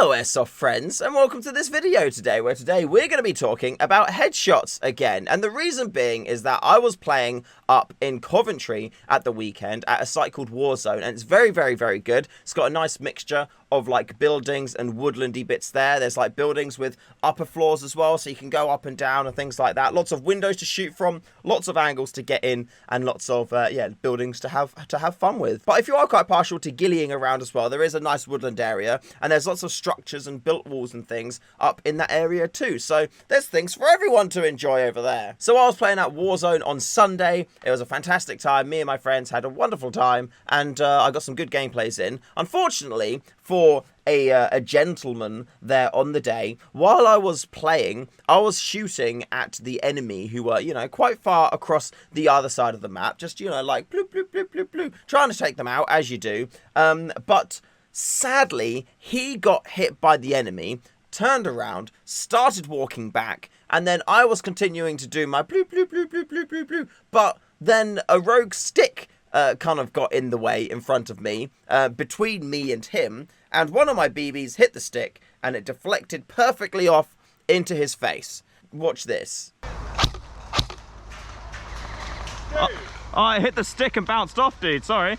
Hello Airsoft friends, and welcome to this video today, where today we're going to be talking about headshots again. And the reason being is that I was playing up in Coventry at the weekend at a site called Warzone, and it's very, very, very good. It's got a nice mixture of like buildings and woodlandy bits there. There's like buildings with upper floors as well, so you can go up and down and things like that. Lots of windows to shoot from, lots of angles to get in, and lots of buildings to have fun with. But if you are quite partial to gillying around as well, there is a nice woodland area, and there's lots of structures and built walls and things up in that area too. So there's things for everyone to enjoy over there. So I was playing at Warzone on Sunday. It was a fantastic time. Me and my friends had a wonderful time, and I got some good gameplays in. Unfortunately, for a gentleman there on the day, while I was playing, I was shooting at the enemy who were, quite far across the other side of the map. Just, like bloop, bloop, bloop, bloop, bloop, trying to take them out, as you do. But sadly, he got hit by the enemy, turned around, started walking back, and then I was continuing to do my bloop, bloop, bloop, bloop, bloop, bloop, bloop. But then a rogue stick kind of got in the way in front of me, between me and him, and one of my BBs hit the stick, and it deflected perfectly off into his face. Watch this. I hit the stick and bounced off, dude, sorry.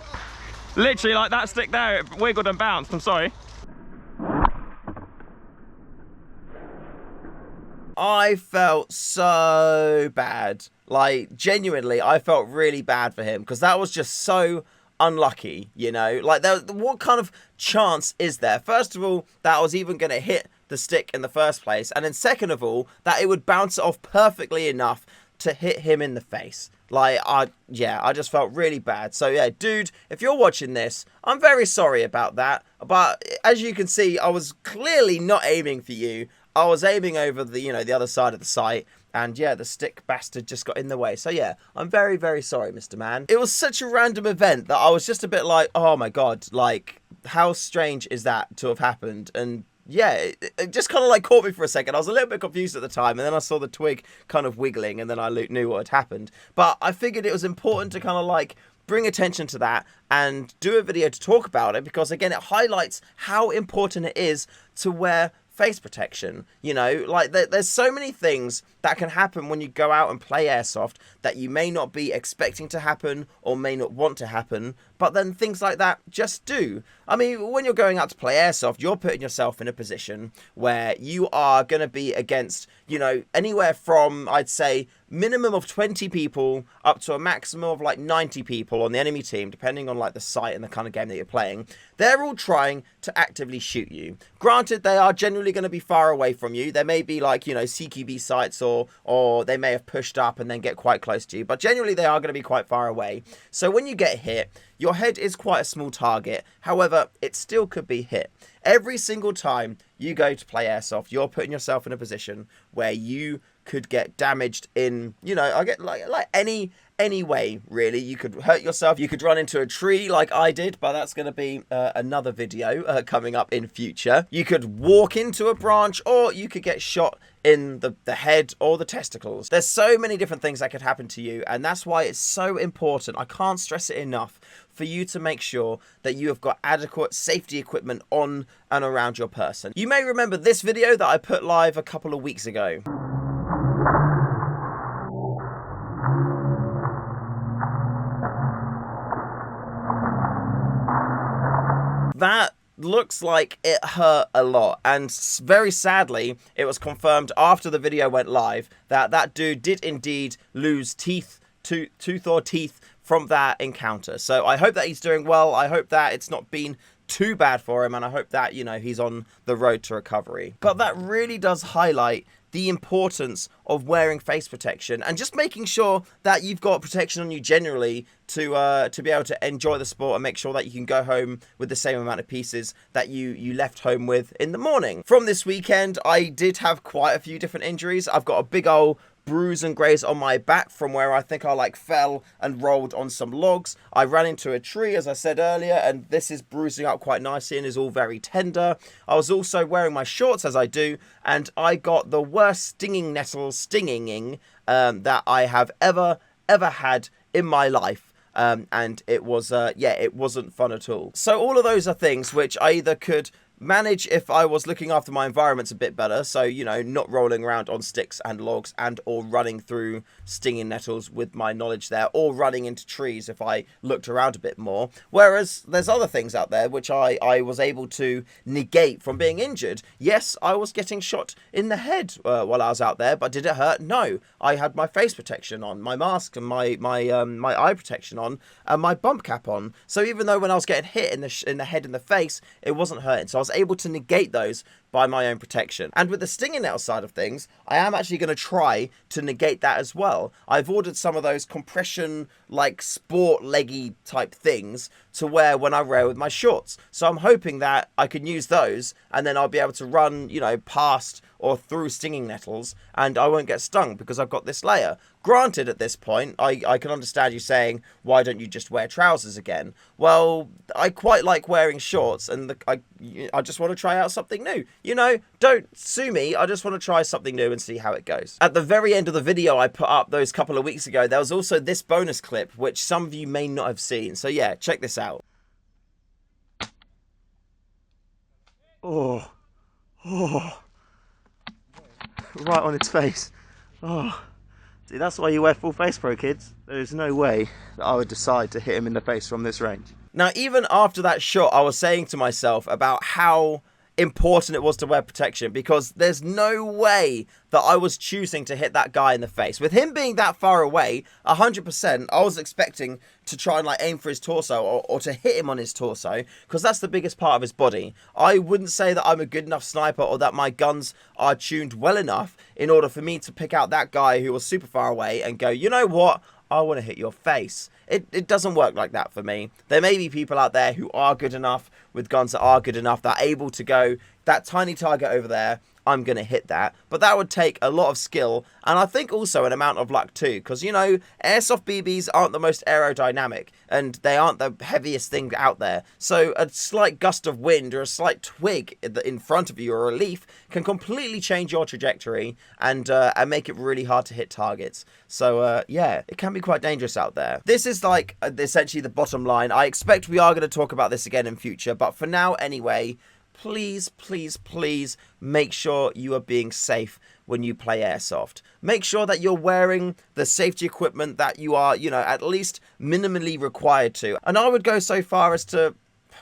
Literally, like that stick there, it wiggled and bounced, I'm sorry. I felt so bad. Like, genuinely, I felt really bad for him, because that was just so unlucky, Like, what kind of chance is there? First of all, that I was even going to hit the stick in the first place, and then second of all, that it would bounce off perfectly enough to hit him in the face. Like, I just felt really bad. So yeah, dude, if you're watching this, I'm very sorry about that. But as you can see, I was clearly not aiming for you. I was aiming over the, the other side of the site. And yeah, the stick bastard just got in the way. So yeah, I'm very, very sorry, Mr. Man. It was such a random event that I was just a bit like, oh my God, like, how strange is that to have happened? And yeah, it just kind of like caught me for a second. I was a little bit confused at the time, and then I saw the twig kind of wiggling, and then I knew what had happened. But I figured it was important to kind of like bring attention to that and do a video to talk about it, because again, it highlights how important it is to wear face protection. Like there's so many things that can happen when you go out and play airsoft that you may not be expecting to happen or may not want to happen, but then things like that just do. I mean, when you're going out to play airsoft, you're putting yourself in a position where you are going to be against, anywhere from, I'd say, minimum of 20 people up to a maximum of like 90 people on the enemy team, depending on like the site and the kind of game that you're playing. They're all trying to actively shoot you. Granted, they are generally going to be far away from you. There may be like, CQB sites, or they may have pushed up and then get quite close to you, but generally they are going to be quite far away. So when you get hit, your head is quite a small target. However, it still could be hit. Every single time you go to play airsoft, you're putting yourself in a position where you could get damaged in, I get like any way, really. You could hurt yourself, you could run into a tree like I did, but that's going to be another video coming up in future. You could walk into a branch, or you could get shot in the head or the testicles. There's so many different things that could happen to you, and that's why it's so important, I can't stress it enough, for you to make sure that you have got adequate safety equipment on and around your person. You may remember this video that I put live a couple of weeks ago. That looks like it hurt a lot, and very sadly, it was confirmed after the video went live that that dude did indeed lose tooth or teeth from that encounter. So I hope that he's doing well. I hope that it's not been too bad for him, and I hope that, he's on the road to recovery. But that really does highlight the importance of wearing face protection and just making sure that you've got protection on you generally to be able to enjoy the sport and make sure that you can go home with the same amount of pieces that you left home with in the morning. From this weekend, I did have quite a few different injuries. I've got a big old bruise and graze on my back from where I think I fell and rolled on some logs. I ran into a tree, as I said earlier, and this is bruising up quite nicely and is all very tender. I was also wearing my shorts, as I do, and I got the worst stinging nettle stinging that I have ever had in my life. And it was, it wasn't fun at all. So all of those are things which I either could manage if I was looking after my environments a bit better. So, you know, not rolling around on sticks and logs and or running through stinging nettles with my knowledge there, or running into trees if I looked around a bit more. Whereas there's other things out there which I was able to negate from being injured. Yes, I was getting shot in the head while I was out there, but did it hurt? No. I had my face protection on, my mask and my eye protection on, and my bump cap on. So even though when I was getting hit in the head and the face, it wasn't hurting. So I was able to negate those by my own protection. And with the stinging nettle side of things, I am actually going to try to negate that as well. I've ordered some of those compression, like sport leggy type things to wear when I wear with my shorts. So I'm hoping that I can use those and then I'll be able to run, you know, past or through stinging nettles and I won't get stung because I've got this layer. Granted, at this point, I can understand you saying, why don't you just wear trousers again? Well, I quite like wearing shorts and I just want to try out something new. You know, don't sue me. I just want to try something new and see how it goes. At the very end of the video I put up those couple of weeks ago, there was also this bonus clip, which some of you may not have seen. So yeah, check this out. Oh, right on its face. Oh. See, that's why you wear full face pro, kids. There's no way that I would decide to hit him in the face from this range. Now, even after that shot, I was saying to myself about how important it was to wear protection, because there's no way that I was choosing to hit that guy in the face. With him being that far away, 100%, I was expecting to try and like aim for his torso or to hit him on his torso, because that's the biggest part of his body. I wouldn't say that I'm a good enough sniper or that my guns are tuned well enough in order for me to pick out that guy who was super far away and go, you know what? I want to hit your face. It doesn't work like that for me. There may be people out there who are good enough with guns that are good enough that are able to go, that tiny target over there, I'm going to hit that. But that would take a lot of skill and I think also an amount of luck too. Because, you know, airsoft BBs aren't the most aerodynamic and they aren't the heaviest thing out there. So a slight gust of wind or a slight twig in front of you or a leaf can completely change your trajectory and make it really hard to hit targets. So yeah, it can be quite dangerous out there. This is like essentially the bottom line. I expect we are going to talk about this again in future. But for now anyway, please, please, please make sure you are being safe when you play airsoft. Make sure that you're wearing the safety equipment that you are, you know, at least minimally required to. And I would go so far as to,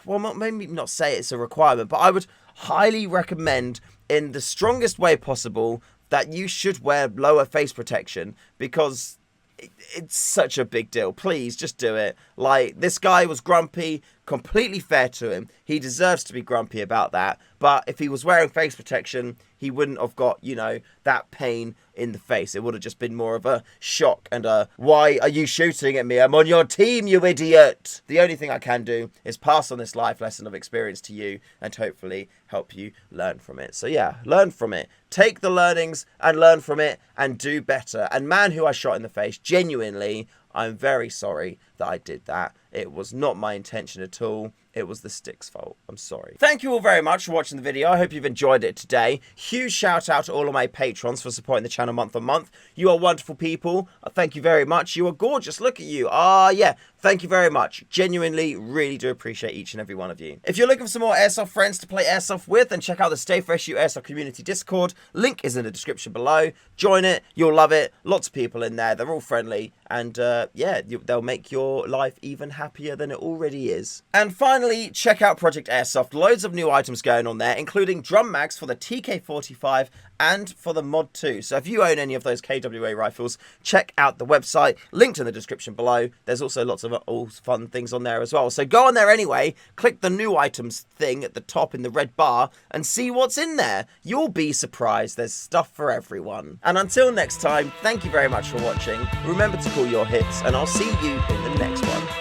well, maybe not say it's a requirement, but I would highly recommend in the strongest way possible that you should wear lower face protection, because it's such a big deal. Please just do it. Like, this guy was grumpy, completely fair to him. He deserves to be grumpy about that. But if he was wearing face protection, he wouldn't have got, you know, that pain in the face. It would have just been more of a shock and a, why are you shooting at me? I'm on your team, you idiot. The only thing I can do is pass on this life lesson of experience to you and hopefully help you learn from it. So yeah, learn from it. Take the learnings and learn from it and do better. And man who I shot in the face, genuinely, I'm very sorry that I did that. It was not my intention at all. It was the stick's fault. I'm sorry. Thank you all very much for watching the video. I hope you've enjoyed it today. Huge shout out to all of my patrons for supporting the channel month on month. You are wonderful people. Thank you very much. You are gorgeous. Look at you. Yeah. Thank you very much. Genuinely, really do appreciate each and every one of you. If you're looking for some more airsoft friends to play airsoft with, then check out the StayFreshShoe Airsoft Community Discord. Link is in the description below. Join it. You'll love it. Lots of people in there. They're all friendly. And yeah, they'll make your life even happier than it already is. And finally, check out Project Airsoft. Loads of new items going on there, including drum mags for the TK45 and for the Mod 2. So if you own any of those KWA rifles, check out the website. Linked in the description below. There's also lots of all fun things on there as well. So go on there anyway, click the new items thing at the top in the red bar and see what's in there. You'll be surprised. There's stuff for everyone. And until next time, thank you very much for watching. Remember to call your hits and I'll see you in the next one.